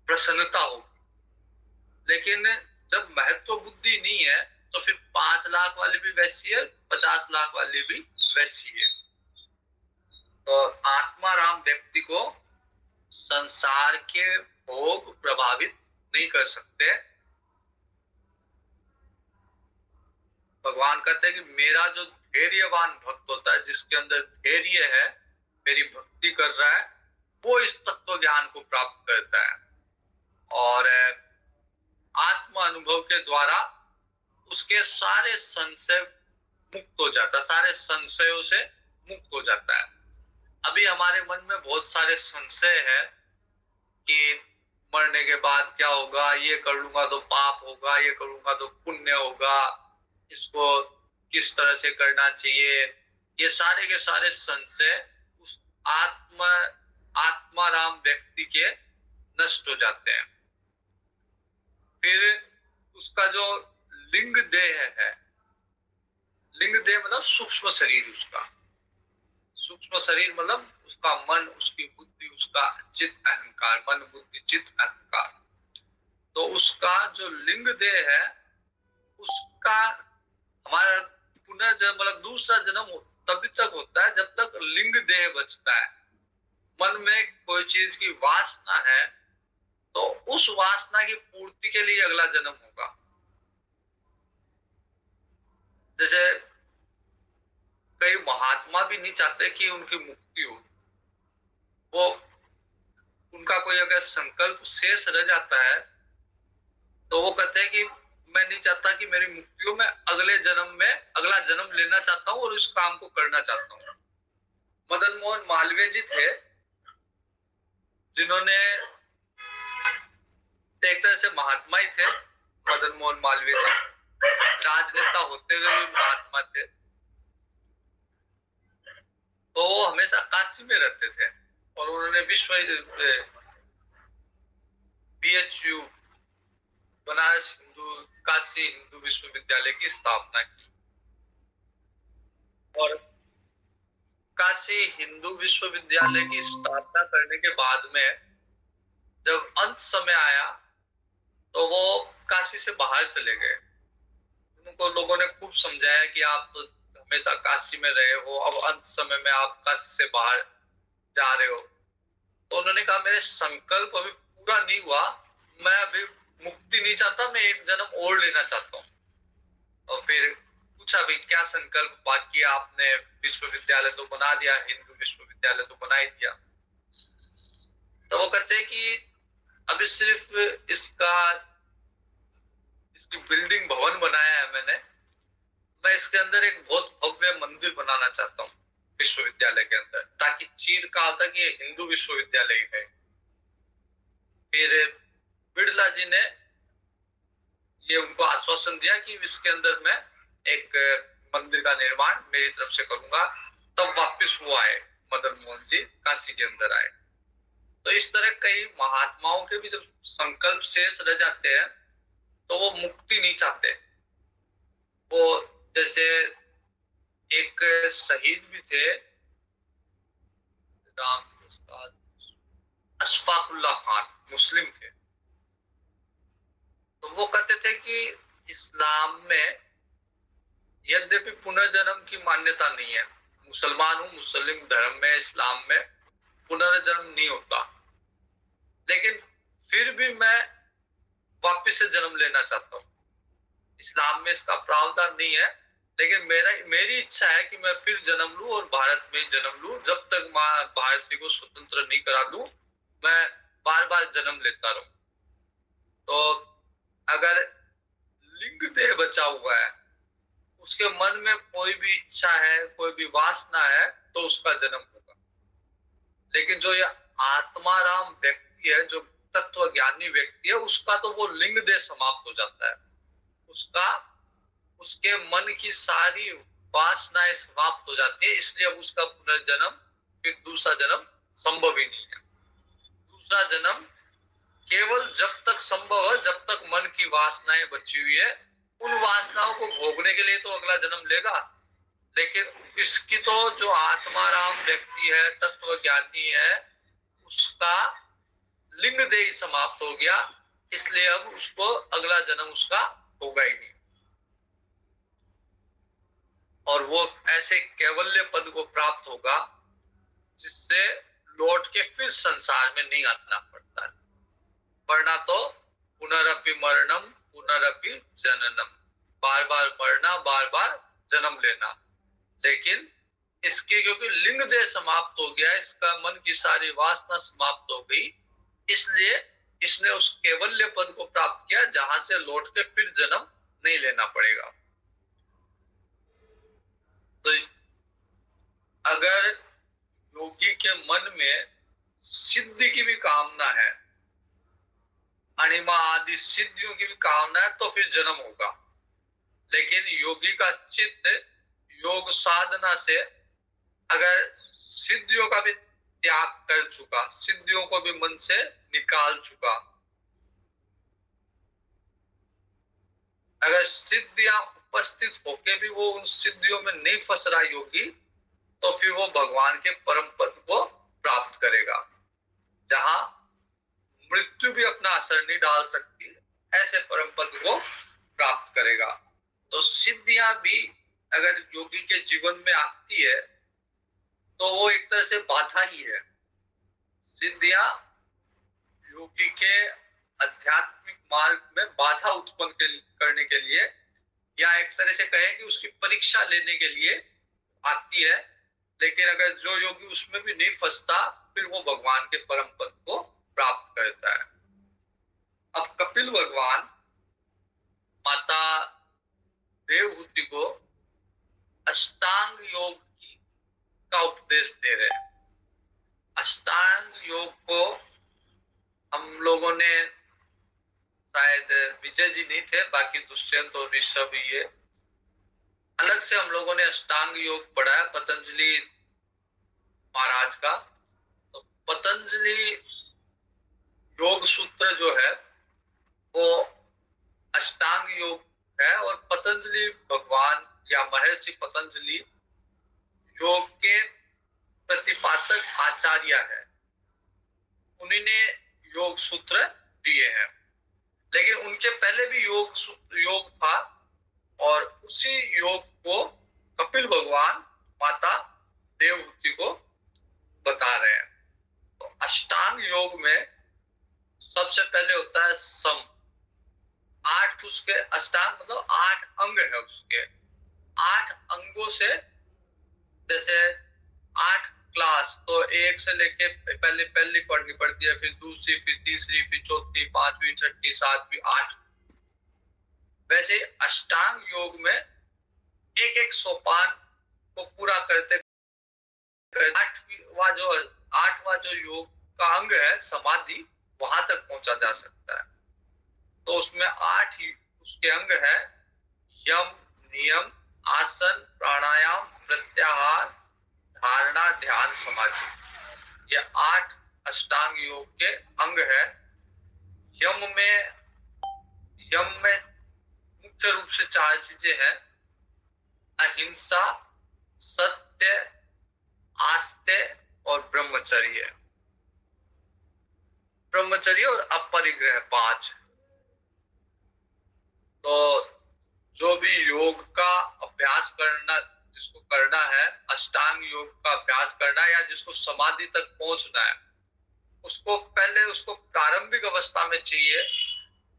प्रसन्नता होगी। लेकिन जब महत्व बुद्धि नहीं है तो फिर 5 लाख वाली भी वैसी है, 50 लाख वाली भी वैसी है। तो आत्माराम व्यक्ति को संसार के भोग प्रभावित नहीं कर सकते। भगवान कहते हैं कि मेरा जो धैर्यवान भक्त होता है, जिसके अंदर धैर्य है, मेरी भक्ति कर रहा है, वो इस तत्व ज्ञान को प्राप्त करता है और आत्म अनुभव के द्वारा उसके सारे संशय मुक्त हो जाता है, सारे संशयों से मुक्त हो जाता है। अभी हमारे मन में बहुत सारे संशय है कि मरने के बाद क्या होगा, ये कर लूंगा तो पाप होगा, ये करूंगा तो पुण्य होगा, इसको किस तरह से करना चाहिए। ये सारे के सारे संशय उस आत्माराम व्यक्ति के नष्ट हो जाते हैं। फिर उसका जो लिंग देह है, लिंग देह मतलब सूक्ष्म शरीर, उसका सूक्ष्म शरीर मतलब उसका मन, उसकी बुद्धि, उसका चित्त अहंकार, मन बुद्धि चित्त अहंकार, तो उसका जो लिंग देह है उसका हमारा पुनर्जन्म मतलब दूसरा जन्म तभी तक होता है जब तक लिंग देह बचता है। मन में कोई चीज की वासना है तो उस वासना की पूर्ति के लिए अगला जन्म होगा। जैसे कई महात्मा भी नहीं चाहते कि उनकी मुक्ति हो, वो उनका कोई अगर संकल्प शेष रह जाता है तो वो कहते हैं कि मैं नहीं चाहता कि मेरी मुक्ति हो, मैं अगले जन्म में अगला जन्म लेना चाहता हूँ और इस काम को करना चाहता हूँ। मदन मोहन मालवीय जी थे जिन्होंने एक तरह से महात्मा ही थे। मदन मोहन मालवीय जी राजनेता होते हुए भी महात्मा थे। तो वो हमेशा काशी में रहते थे और उन्होंने विश्व BHU बनारस काशी हिंदू विश्वविद्यालय की स्थापना की और काशी हिंदू विश्वविद्यालय की स्थापना करने के बाद में जब अंत समय आया तो वो काशी से बाहर चले गए। उनको लोगों ने खूब समझाया कि आप तो हमेशा काशी में रहे हो, अब अंत समय में आप काशी से बाहर जा रहे हो। तो उन्होंने कहा मेरे संकल्प अभी पूरा नहीं हुआ, मैं अभी मुक्ति नहीं चाहता, मैं एक जन्म और लेना चाहता हूँ। और फिर पूछा भी क्या संकल्प बाकी है, आपने विश्वविद्यालय तो बना दिया, हिंदू विश्वविद्यालय तो बना ही दिया। तो वो कहते हैं कि अभी सिर्फ इसकी बिल्डिंग भवन बनाया है मैंने, मैं इसके अंदर एक बहुत भव्य मंदिर बनाना चाहता हूँ विश्वविद्यालय के अंदर, ताकि चिरकाल तक ये हिंदू विश्वविद्यालय ही है। फिर बिड़ला जी ने ये उनको आश्वासन दिया कि इसके अंदर मैं एक मंदिर का निर्माण मेरी तरफ से करूंगा। तब वापस वो आए, मदन मोहन जी काशी के अंदर आए। तो इस तरह कई महात्माओं के भी जब संकल्प शेष रह जाते हैं तो वो मुक्ति नहीं चाहते। वो जैसे एक शहीद भी थे, राम अशफाकुल्ला खान, मुस्लिम थे। तो वो कहते थे कि इस्लाम में यद्यपि पुनर्जन्म की मान्यता नहीं है, मुसलमान हूं, मुस्लिम धर्म में, इस्लाम में पुनर्जन्म नहीं होता, लेकिन फिर भी मैं वापस से जन्म लेना चाहता हूँ। इस्लाम में इसका प्रावधान नहीं है, लेकिन मेरी इच्छा है कि मैं फिर जन्म लूं और भारत में जन्म लूं। जब तक भारत को स्वतंत्र नहीं करा दूं, मैं बार बार जन्म लेता रहूं। तो अगर लिंग देह बचा हुआ है, उसके मन में कोई भी इच्छा है, कोई भी वासना है, तो उसका जन्म होगा। लेकिन जो ये आत्माराम व्यक्ति है, जो तत्व ज्ञानी व्यक्ति है, उसका तो वो लिंग देह समाप्त हो जाता है, उसके मन की सारी वासनाएं समाप्त हो जाती है, इसलिए अब उसका पुनर्जन्म, फिर दूसरा जन्म संभव ही नहीं है। दूसरा जन्म केवल जब तक संभव है, जब तक मन की वासनाएं बची हुई है, उन वासनाओं को भोगने के लिए तो अगला जन्म लेगा। लेकिन इसकी तो जो आत्माराम व्यक्ति है, तत्व ज्ञानी है, उसका लिंग देह समाप्त हो गया, इसलिए अब उसको अगला जन्म उसका होगा ही नहीं, और वो ऐसे कैवल्य पद को प्राप्त होगा जिससे लौट के फिर संसार में नहीं आना पड़ता है। वरना तो पुनरपि मरणम पुनरपि जननम, बार बार मरना, बार बार जन्म लेना। लेकिन इसके क्योंकि लिंग देह समाप्त हो गया, इसका मन की सारी वासना समाप्त हो गई, इसलिए इसने उस कैवल्य पद को प्राप्त किया जहां से लौट के फिर जन्म नहीं लेना पड़ेगा। तो अगर योगी के मन में सिद्धि की भी कामना है, अणिमा आदि सिद्धियों की भी कामना है, तो फिर जन्म होगा। लेकिन योगी का चित्त योग साधना से अगर सिद्धियों का भी त्याग कर चुका, सिद्धियों को भी मन से निकाल चुका, अगर सिद्धियां उपस्थित होके भी वो उन सिद्धियों में नहीं फंस रहा योगी, तो फिर वो भगवान के परम पद को प्राप्त करेगा, जहां मृत्यु भी अपना असर नहीं डाल सकती, ऐसे परम पद को प्राप्त करेगा। तो सिद्धियां भी अगर योगी के जीवन में आती है तो वो एक तरह से बाधा ही है। सिद्धियां योगी के आध्यात्मिक मार्ग में बाधा उत्पन्न करने के लिए, या एक तरह से कहें कि उसकी परीक्षा लेने के लिए आती है। लेकिन अगर जो योगी उसमें भी नहीं फंसता, फिर वो भगवान के परम पद को प्राप्त करता है। अब कपिल भगवान माता देवहूति को अष्टांग योग का उपदेश दे रहे हैं। अष्टांग योग को हम लोगों ने, शायद विजय जी नहीं थे, बाकी दुष्यंत और ऋषभ, ये अलग से हम लोगों ने अष्टांग योग पढ़ा है पतंजलि महाराज का। तो पतंजलि योग सूत्र जो है वो अष्टांग योग है, और पतंजलि भगवान या महर्षि पतंजलि योग के प्रतिपादक आचार्य है। उन्हीं ने योग सूत्र दिए हैं। लेकिन उनके पहले भी योग था और उसी योग को कपिल भगवान माता देवहूति को बता रहे हैं। तो अष्टांग योग में सबसे पहले होता है सम। 8 उसके अष्टांग मतलब 8 अंग है उसके। 8 अंगों से, जैसे 8 क्लास, तो एक से लेके पहले पहली पढ़नी पड़ती है, फिर दूसरी, फिर तीसरी, फिर चौथी, पांचवी, छठी, सातवीं, 8। वैसे अष्टांग योग में एक एक सोपान को पूरा करते आठवां जो योग का अंग है समाधि, वहां तक पहुंचा जा सकता है। तो उसमें 8 ही उसके अंग है। यम, नियम, आसन, प्राणायाम, प्रत्याहार, धारणा, ध्यान, समाधि। ये 8 अष्टांग योग के अंग है। यम में मुख्य रूप से 4 चीजें हैं: अहिंसा, सत्य, आस्ते और ब्रह्मचर्य। ब्रह्मचर्य और अपरिग्रह 5। तो जो भी योग का अभ्यास करना, जिसको करना है, अष्टांग योग का अभ्यास करना है, या जिसको समाधि तक पहुंचना है, उसको पहले उसको प्रारंभिक अवस्था में चाहिए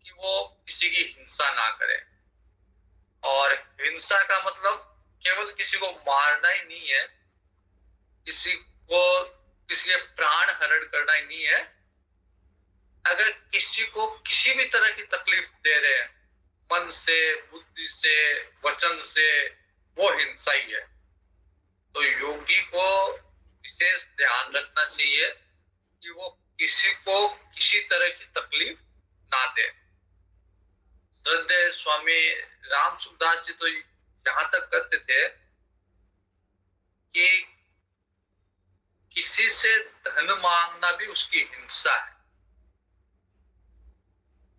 कि वो किसी की हिंसा ना करे। और हिंसा का मतलब केवल किसी को मारना ही नहीं है, किसी के प्राण हरण करना ही नहीं है। अगर किसी को किसी भी तरह की तकलीफ दे रहे हैं, मन से, बुद्धि से, वचन से, वो हिंसा ही है। तो योगी को विशेष ध्यान रखना चाहिए कि वो किसी को किसी तरह की तकलीफ ना दे। श्रद्धेय स्वामी राम सुखदास जी तो यहां तक कहते थे कि किसी से धन मांगना भी उसकी हिंसा है।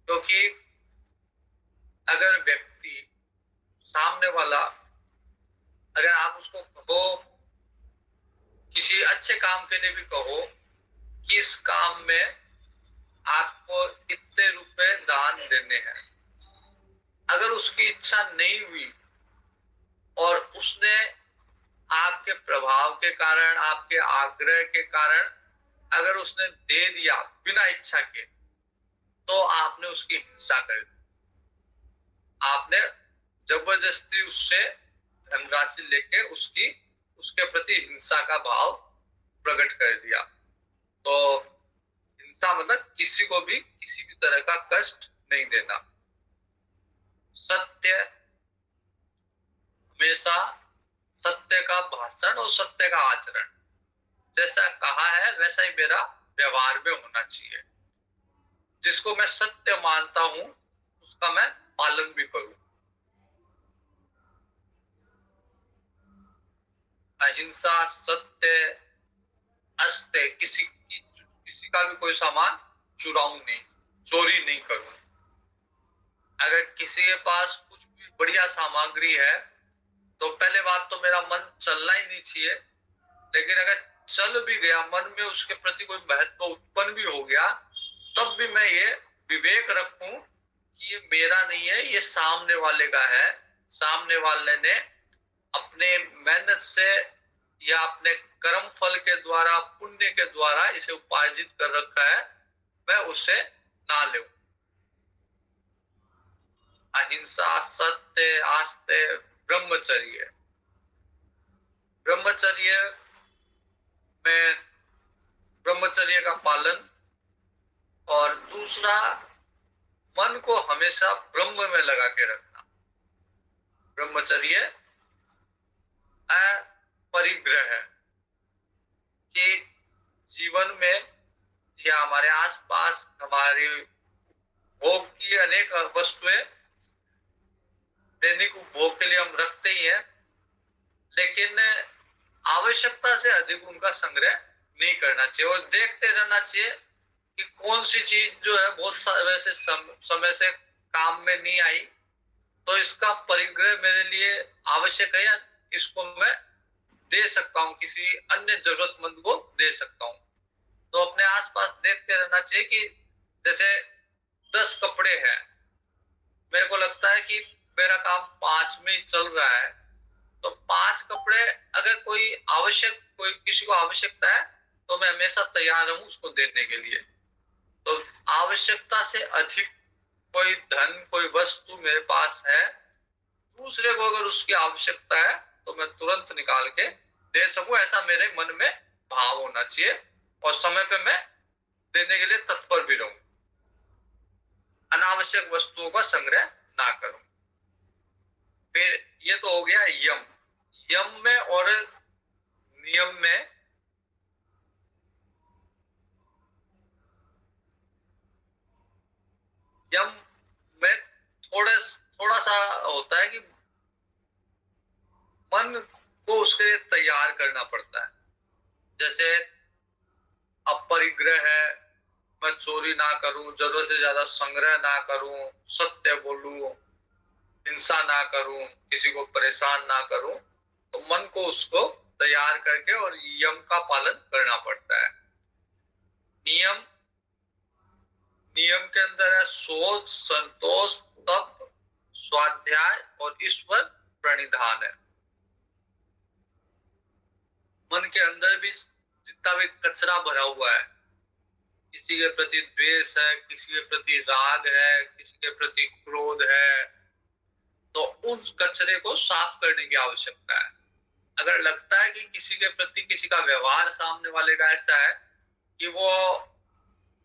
क्योंकि अगर व्यक्ति सामने वाला, अगर आप उसको कहो, किसी अच्छे काम के लिए भी कहो कि इस काम में आपको इतने रुपए दान देने हैं, अगर उसकी इच्छा नहीं हुई और उसने आपके प्रभाव के कारण, आपके आग्रह के कारण अगर उसने दे दिया बिना इच्छा के, तो आपने उसकी हिंसा कर दी। आपने जबरदस्ती उससे धनराशि लेके उसके प्रति हिंसा का भाव प्रकट कर दिया। तो हिंसा मतलब किसी को भी किसी भी तरह का कष्ट नहीं देना। सत्य, हमेशा सत्य का भाषण और सत्य का आचरण, जैसा कहा है वैसा ही मेरा व्यवहार में होना चाहिए। जिसको मैं सत्य मानता हूं उसका मैं पालन भी करूं। अहिंसा, सत्य, अस्त्य, किसी का भी कोई सामान चुराऊं नहीं, चोरी नहीं करूं। अगर किसी के पास कुछ भी बढ़िया सामग्री है तो पहले बात तो मेरा मन चलना ही नहीं चाहिए। लेकिन अगर चल भी गया, मन में उसके प्रति कोई महत्व उत्पन्न भी हो गया, तब भी मैं ये विवेक रखूं कि ये मेरा नहीं है, ये सामने वाले का है। सामने वाले ने अपने मेहनत से या अपने कर्म फल के द्वारा, पुण्य के द्वारा इसे उपार्जित कर रखा है, मैं उसे ना लूं। अहिंसा, सत्य, आस्ते, ब्रह्मचर्य। ब्रह्मचर्य में ब्रह्मचर्य का पालन, और दूसरा मन को हमेशा ब्रह्म में लगा के रखना। ब्रह्मचर्य अपरिग्रह है कि जीवन में या हमारे आसपास हमारी भोग की अनेक वस्तुएं दैनिक उपभोग के लिए हम रखते ही हैं, लेकिन आवश्यकता से अधिक उनका संग्रह नहीं करना चाहिए और देखते रहना चाहिए कि कौन सी चीज जो है बहुत वैसे समय से काम में नहीं आई, तो इसका परिग्रह मेरे लिए आवश्यक है या इसको मैं दे सकता हूँ, किसी अन्य जरूरतमंद को दे सकता हूँ। तो अपने आसपास देखते रहना चाहिए कि जैसे 10 कपड़े हैं, मेरे को लगता है कि मेरा काम 5 में ही चल रहा है, तो 5 कपड़े अगर कोई किसी को आवश्यकता है तो मैं हमेशा तैयार हूं उसको देने के लिए। तो आवश्यकता से अधिक कोई धन, कोई वस्तु मेरे पास है, दूसरे को अगर उसकी आवश्यकता है तो मैं तुरंत निकाल के दे सकूं, ऐसा मेरे मन में भाव होना चाहिए और समय पे मैं देने के लिए तत्पर भी रहूं। अनावश्यक वस्तुओं का संग्रह ना करूं। फिर ये तो हो गया यम। यम में और नियम में यम में थोड़ा सा होता है कि मन को उसके तैयार करना पड़ता है। जैसे अपरिग्रह है, मैं चोरी ना करूं, जरूरत से ज्यादा संग्रह ना करूं, सत्य बोलूं, हिंसा ना करूं, किसी को परेशान ना करूं, तो मन को उसको तैयार करके और यम का पालन करना पड़ता है। नियम नियम के अंदर है सोच, संतोष, तप, स्वाध्याय और ईश्वर प्रणिधान है। मन के अंदर भी जितना भी कचरा भरा हुआ है, किसी के प्रति द्वेष है, किसी के प्रति राग है, किसी के प्रति क्रोध है, तो उस कचरे को साफ करने की आवश्यकता है। अगर लगता है कि किसी के प्रति किसी का व्यवहार सामने वाले का ऐसा है कि वो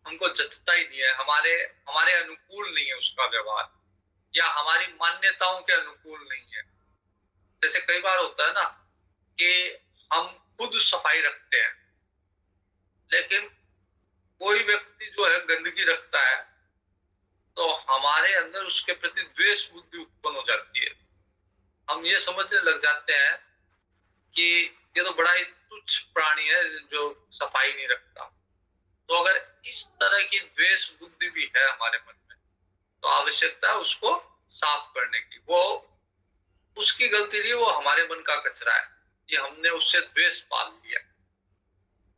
हमको जचता ही नहीं है, हमारे हमारे अनुकूल नहीं है उसका व्यवहार, या हमारी मान्यताओं के अनुकूल नहीं है। जैसे कई बार होता है ना कि हम खुद सफाई रखते हैं, लेकिन कोई व्यक्ति जो है गंदगी रखता है, तो हमारे अंदर उसके प्रति द्वेष बुद्धि उत्पन्न हो जाती है। हम ये समझने लग जाते हैं कि ये तो बड़ा ही तुच्छ प्राणी है जो सफाई नहीं रखता। तो अगर इस तरह की द्वेष बुद्धि भी है हमारे मन में, तो आवश्यकता है उसको साफ करने की। वो उसकी गलती नहीं, वो हमारे मन का कचरा है कि हमने उससे द्वेष पाल लिया।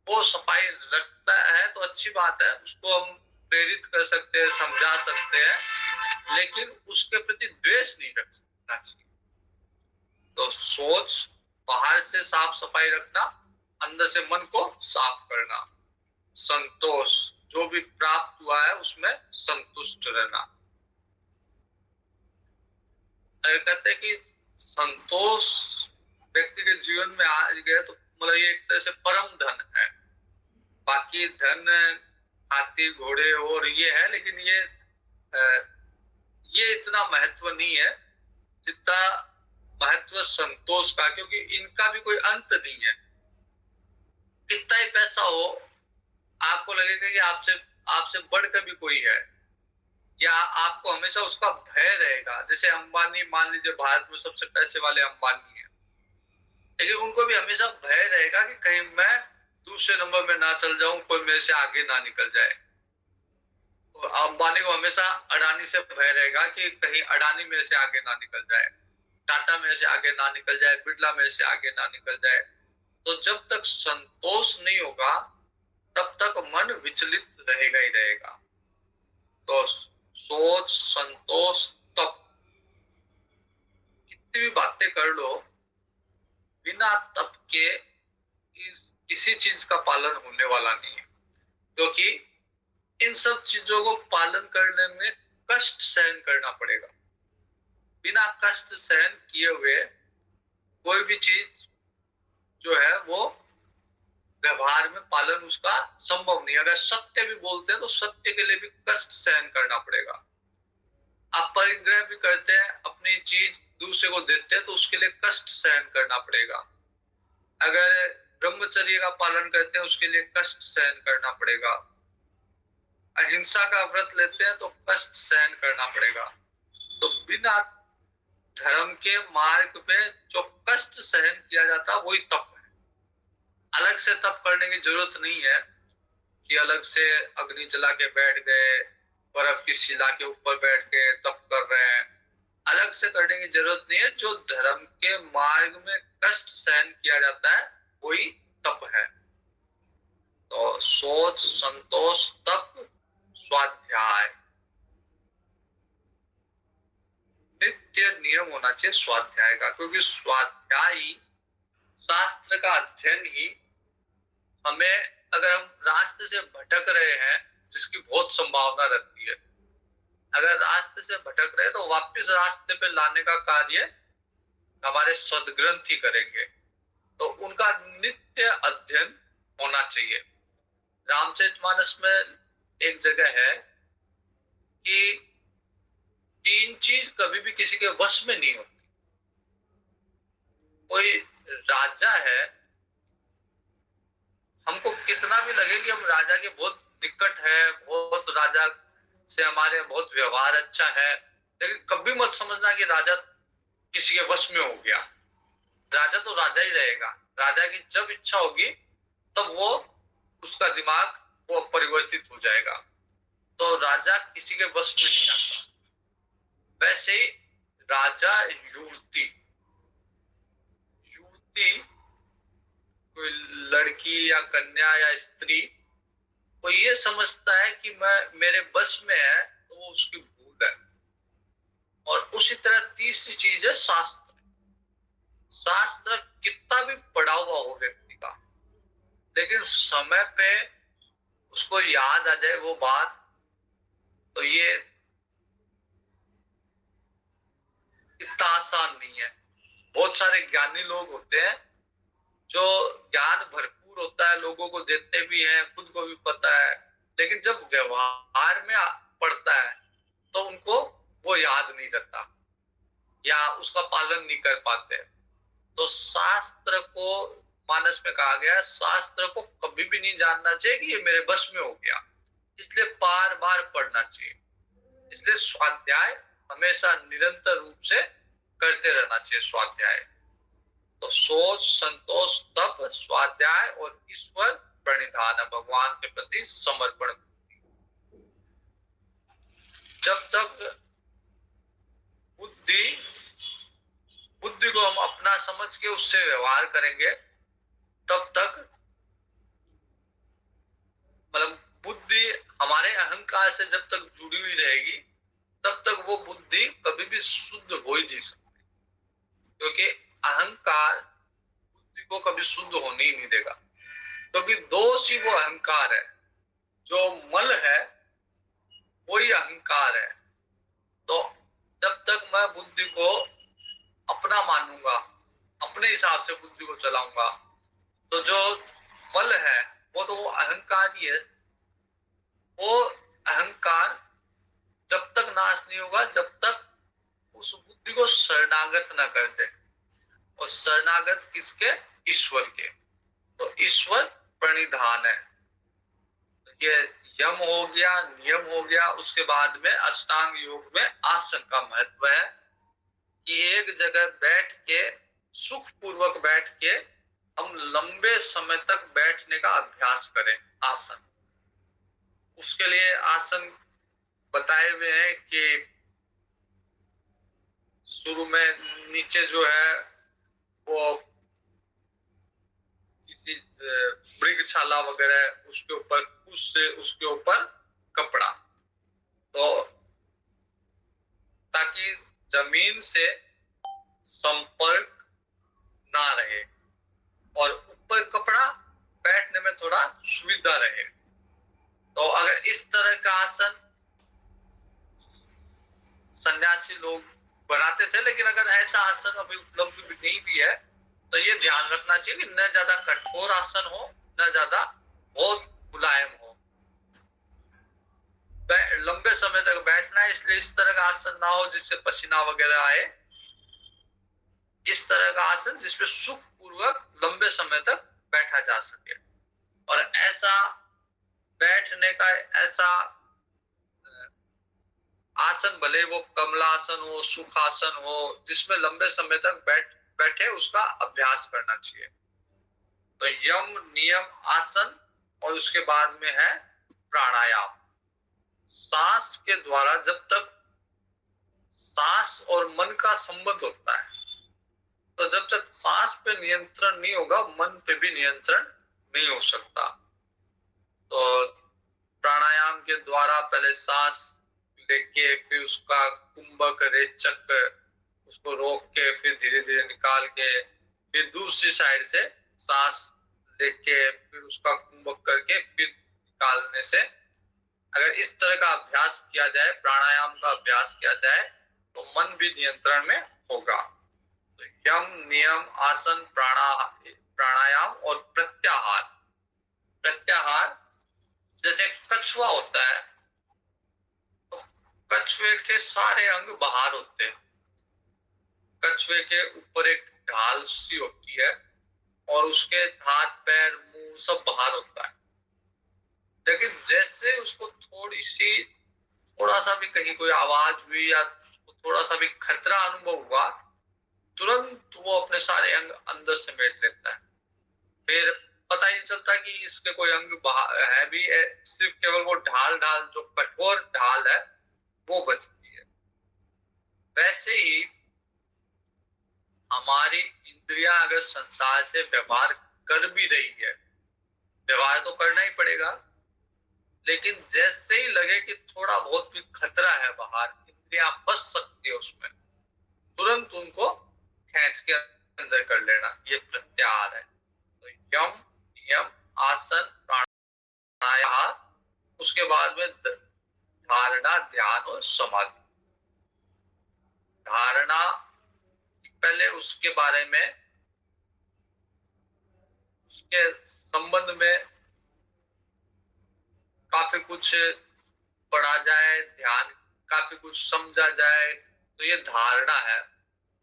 वो सफाई रखता है तो अच्छी बात है, उसको हम प्रेरित कर सकते हैं, समझा सकते हैं, लेकिन उसके प्रति द्वेष नहीं रखना चाहिए। तो सोच, बाहर से साफ सफाई रखना, अंदर से मन को साफ करना। संतोष, जो भी प्राप्त हुआ है उसमें संतुष्ट रहना। कहते हैं कि संतोष व्यक्ति के जीवन में आ गया तो मतलब ये एक तरह से परम धन है। बाकी धन हाथी घोड़े और ये है, लेकिन ये इतना महत्व नहीं है जितना महत्व संतोष का, क्योंकि इनका भी कोई अंत नहीं है। कितना ही पैसा हो, आपको लगेगा कि आपसे बढ़कर भी कोई है, या आपको हमेशा उसका भय रहेगा। जैसे अंबानी, मान लीजिए भारत में सबसे पैसे वाले अंबानी है, लेकिन उनको भी हमेशा भय रहेगा कि कहीं मैं दूसरे नंबर में ना चल जाऊं, कोई मेरे से आगे ना निकल जाए। तो अंबानी को हमेशा अडानी से भय रहेगा कि कहीं अडानी मेरे से आगे ना निकल जाए, टाटा मेरे से आगे ना निकल जाए, बिरला मेरे से आगे ना निकल जाए। तो जब तक संतोष नहीं होगा तब तक मन विचलित रहेगा ही रहेगा। तो सोच, संतोष, तप, कितनी भी बातें कर लो, बिना तप के किसी चीज का पालन होने वाला नहीं है, क्योंकि इन सब चीजों को पालन करने में कष्ट सहन करना पड़ेगा। बिना कष्ट सहन किए हुए कोई भी चीज जो है वो व्यवहार में पालन उसका संभव नहीं। अगर सत्य भी बोलते हैं तो सत्य के लिए भी कष्ट सहन करना पड़ेगा। आप परिग्रह भी करते हैं, अपनी चीज दूसरे को देते हैं, तो उसके लिए कष्ट सहन करना पड़ेगा। अगर ब्रह्मचर्य का पालन करते हैं उसके लिए कष्ट सहन करना पड़ेगा। अहिंसा का व्रत लेते हैं तो कष्ट सहन करना पड़ेगा। तो बिना धर्म के मार्ग में जो कष्ट सहन किया जाता है वही तप है। अलग से तप करने की जरूरत नहीं है कि अलग से अग्नि जला के बैठ गए, बर्फ की शिला के ऊपर बैठ के तप कर रहे हैं। अलग से करने की जरूरत नहीं है। जो धर्म के मार्ग में कष्ट सहन किया जाता है वही तप है। तो सोच, संतोष, तप, स्वाध्याय, नित्य नियम होना चाहिए स्वाध्याय का, क्योंकि स्वाध्याय शास्त्र का अध्ययन ही हमें, अगर हम रास्ते से भटक रहे हैं, जिसकी बहुत संभावना रहती है, अगर रास्ते से भटक रहे हैं तो वापस रास्ते पे लाने का कार्य हमारे सद्ग्रंथ ही करेंगे। तो उनका नित्य अध्ययन होना चाहिए। रामचरितमानस में एक जगह है कि 3 चीज कभी भी किसी के वश में नहीं होती। कोई राजा है, हमको कितना भी लगे कि हम राजा के बहुत निकट है, बहुत राजा से हमारे बहुत व्यवहार अच्छा है, लेकिन कभी मत समझना कि राजा किसी के वश में हो गया। राजा तो राजा ही रहेगा। राजा की जब इच्छा होगी तब वो, उसका दिमाग वो परिवर्तित हो जाएगा। तो राजा किसी के वश में नहीं आता। वैसे ही राजा युवती, कोई लड़की या कन्या या स्त्री, वो ये समझता है कि मैं, मेरे बस में है, तो वो उसकी भूल है। और उसी तरह तीसरी चीज है शास्त्र। शास्त्र कितना भी पढ़ा हुआ हो व्यक्ति का, लेकिन समय पे उसको याद आ जाए वो बात, तो ये इतना आसान नहीं है। बहुत सारे ज्ञानी लोग होते हैं जो ज्ञान भरपूर होता है, लोगों को देते भी हैं, खुद को भी पता है, लेकिन जब व्यवहार में पड़ता है तो उनको वो याद नहीं रहता या उसका पालन नहीं कर पाते। तो शास्त्र को, मानस में कहा गया, शास्त्र को कभी भी नहीं जानना चाहिए कि ये मेरे बस में हो गया, इसलिए बार बार पढ़ना चाहिए। इसलिए स्वाध्याय हमेशा निरंतर रूप से करते रहना चाहिए। स्वाध्याय तो सोच, संतोष, तप, स्वाध्याय और ईश्वर प्रणिधान, भगवान के प्रति समर्पण। जब तक बुद्धि को हम अपना समझ के उससे व्यवहार करेंगे, तब तक, मतलब बुद्धि हमारे अहंकार से जब तक जुड़ी हुई रहेगी, तब तक वो बुद्धि कभी भी शुद्ध हो ही नहीं सकती, क्योंकि अहंकार बुद्धि को कभी शुद्ध होने ही नहीं देगा। क्योंकि दोष ही वो अहंकार है, जो मल है वही अहंकार है। तो जब तक मैं बुद्धि को अपना मानूंगा, अपने हिसाब से बुद्धि को चलाऊंगा, तो जो मल है वो तो वो अहंकार ही है। वो अहंकार जब तक नाश नहीं होगा, जब तक उस बुद्धि को शरणागत न कर दे। और शरणागत किसके? ईश्वर के। तो ईश्वर प्रणिधान है। ये यम हो गया, नियम हो गया। उसके बाद में अष्टांग योग में आसन का महत्व है कि एक जगह बैठ के, सुख पूर्वक बैठ के, हम लंबे समय तक बैठने का अभ्यास करें। आसन, उसके लिए आसन बताए हुए हैं कि शुरू में नीचे जो है वो किसी मृगशाला वगैरह, उसके ऊपर कुछ से, उसके ऊपर कपड़ा, तो ताकि जमीन से संपर्क ना रहे, और ऊपर कपड़ा, बैठने में थोड़ा सुविधा रहे। तो अगर इस तरह का आसन सन्यासी लोग बनाते थे, लेकिन अगर ऐसा आसन अभी उपलब्ध भी नहीं भी है, तो ये ध्यान रखना चाहिए कि न ज्यादा कठोर आसन हो, न ज्यादा बहुत मुलायम हो। लंबे समय तक बैठना है, इसलिए इस तरह का आसन ना हो जिससे पसीना वगैरह आए। इस तरह का आसन जिसमें सुख पूर्वक लंबे समय तक बैठा जा सके। और ऐसा बैठने का ऐसा आसन, भले वो कमलासन हो, सुखासन हो, जिसमें लंबे समय तक बैठे, उसका अभ्यास करना चाहिए। तो यम, नियम, आसन, और उसके बाद में है प्राणायाम। सांस के द्वारा, जब तक सांस और मन का संबंध होता है, तो जब तक सांस पे नियंत्रण नहीं होगा, मन पे भी नियंत्रण नहीं हो सकता। तो प्राणायाम के द्वारा पहले सांस लेके फिर उसका कुंभक रेचक उसको रोक के फिर धीरे धीरे निकाल के फिर दूसरी साइड से सांस लेके फिर उसका कुंभक करके फिर निकालने से अगर इस तरह का अभ्यास किया जाए, प्राणायाम का अभ्यास किया जाए तो मन भी नियंत्रण में होगा। तो यम, नियम, आसन, प्राणायाम और प्रत्याहार। प्रत्याहार जैसे कछुआ होता है तो कछुए के सारे अंग बाहर होते हैं। कछुए के ऊपर एक ढाल सी होती है और उसके हाथ पैर मुंह सब बाहर होता है। लेकिन जैसे उसको थोड़ा सा भी कहीं कोई आवाज हुई या थोड़ा सा भी खतरा अनुभव हुआ, तुरंत वो अपने सारे अंग अंदर समेट लेता है। फिर पता ही नहीं चलता कि इसके कोई अंग है भी है, सिर्फ केवल वो ढाल जो कठोर ढाल है वो बचती है। वैसे ही हमारी इंद्रियां अगर संसार से व्यवहार कर भी रही है, व्यवहार तो करना ही पड़ेगा, लेकिन जैसे ही लगे कि थोड़ा बहुत भी खतरा है बाहर, इंद्रियां फंस सकती है उसमें, तुरंत उनको खींच के अंदर कर लेना, ये प्रत्याहार है। तो यम, नियम, आसन, प्राणायाम, उसके बाद में धारणा, ध्यान और समाधि। धारणा पहले उसके बारे में, उसके संबंध में काफी कुछ पढ़ा जाए, ध्यान काफी कुछ समझा जाए, तो ये धारणा है।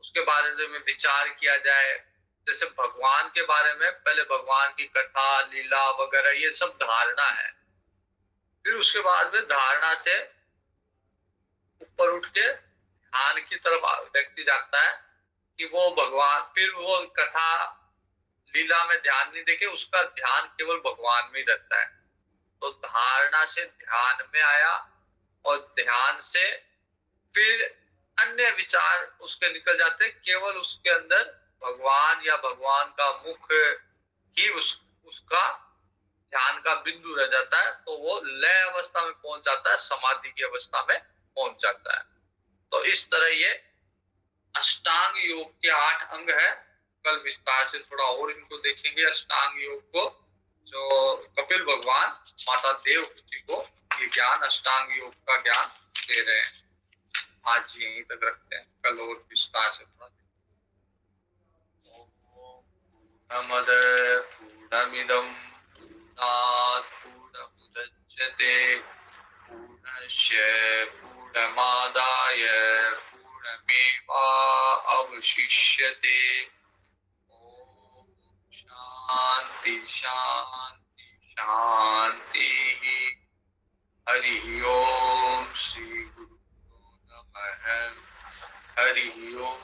उसके बारे में विचार किया जाए, जैसे भगवान के बारे में पहले भगवान की कथा, लीला वगैरह ये सब धारणा है। फिर उसके बाद में धारणा से ऊपर उठ के ध्यान की तरफ व्यक्ति जाता है कि वो भगवान, फिर वो कथा लीला में ध्यान नहीं देके उसका ध्यान केवल भगवान में ही रहता है। तो धारणा से ध्यान में आया और ध्यान से फिर अन्य विचार उसके निकल जाते, केवल उसके अंदर भगवान या भगवान का मुख ही उसका ध्यान का बिंदु रह जाता है। तो वो लय अवस्था में पहुंच जाता है, समाधि की अवस्था में पहुंच जाता है। तो इस तरह ये अष्टांग योग के 8 अंग है। कल विस्तार से थोड़ा और इनको देखेंगे अष्टांग योग को, जो कपिल भगवान माता देवहूति को ये ज्ञान, अष्टांग योग का ज्ञान दे रहे हैं। आज यहीं तक रखते हैं, कल और विस्तार से थोड़ा। पूर्णमद पूर्णमिदं पूर्णात् पूर्णमुदच्यते पूर्णस्य पूर्णमादाय पूर्णमेवावशिष्यते। ओम शांति शांति शांति। हरि ओम। श्री गुरु नमः। हरि ओम।